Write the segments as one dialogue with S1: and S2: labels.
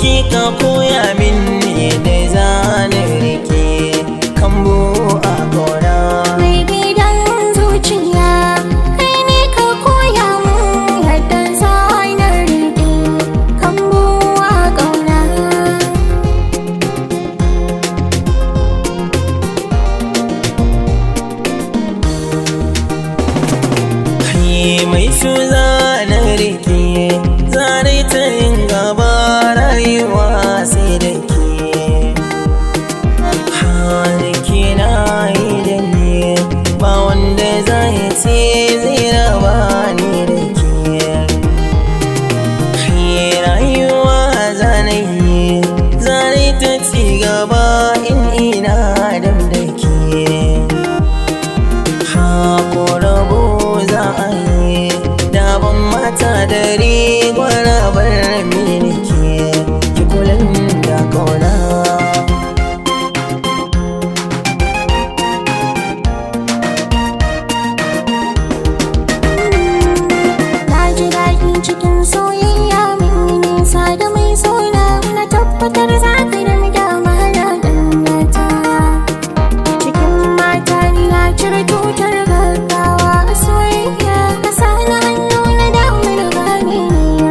S1: ka koya min yadda zana rike kambu a gona.
S2: Mai gidan zuciya, kai ne ka koya min yadda zana rike kambu a ƙauna.
S1: Kai mai su zana rike, zane ta yin gaba rayuwa sai da ke. Harki na yi da ni, ba wanda zai ce zai raba ni da ke. Kai rayuwa zane ta ci gaba in ina dam da ke. Hako rabo za a yi, daban mata dare gwarabar mini ke, ki kulan da kauna.
S2: Na ji daɗi cikin soyayya, min yi nisa da mai sona, na tabbatar za ka da mahara ɗannata. Cikin mata ni na cire tutar gaggawa a soyayya, ka sa na hannu na damar gane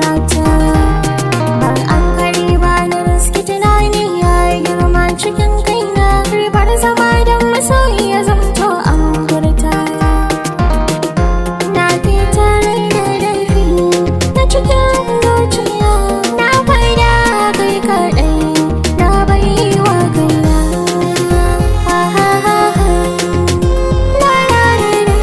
S2: rata. Ban an kare ba na riski tunani ya yi girma cikin kaina, ribar zama don masoyi ya zamto an furta. Na fita rai da laifi na cikin zuciya, na faida kai kaɗai na bai wa kaina. La la la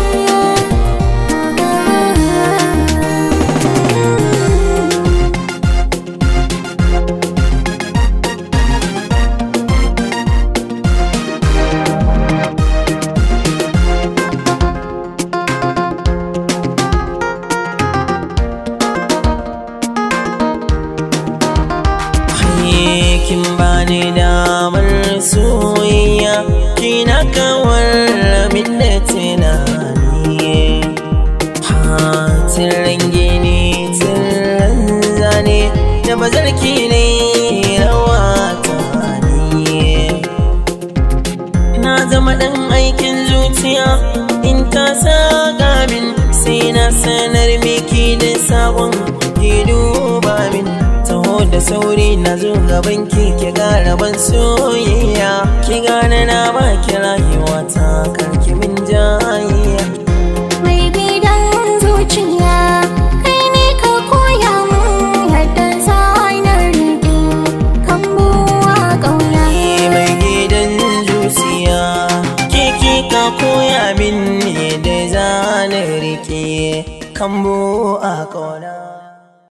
S1: Kin bani damar soyayya, kina kawar min da tunani. Tirren gini tirren zane, da bazarki ne rawa ta ni. Na zama ɗan aikin zuciya, in ta saka min sai na sanar miki da sabon ki duba min. Taho da sauri na zo gaban ki gara ban soyayya, ki gane na baki rayuwa ta karki min jayayya.
S2: mai gidan zuciya, kai ne ka koya min yadda zana rike kambu a ƙauna.
S1: Mai gidan zuciya, ke ka koya min yadda zana rike kambu a ƙauna.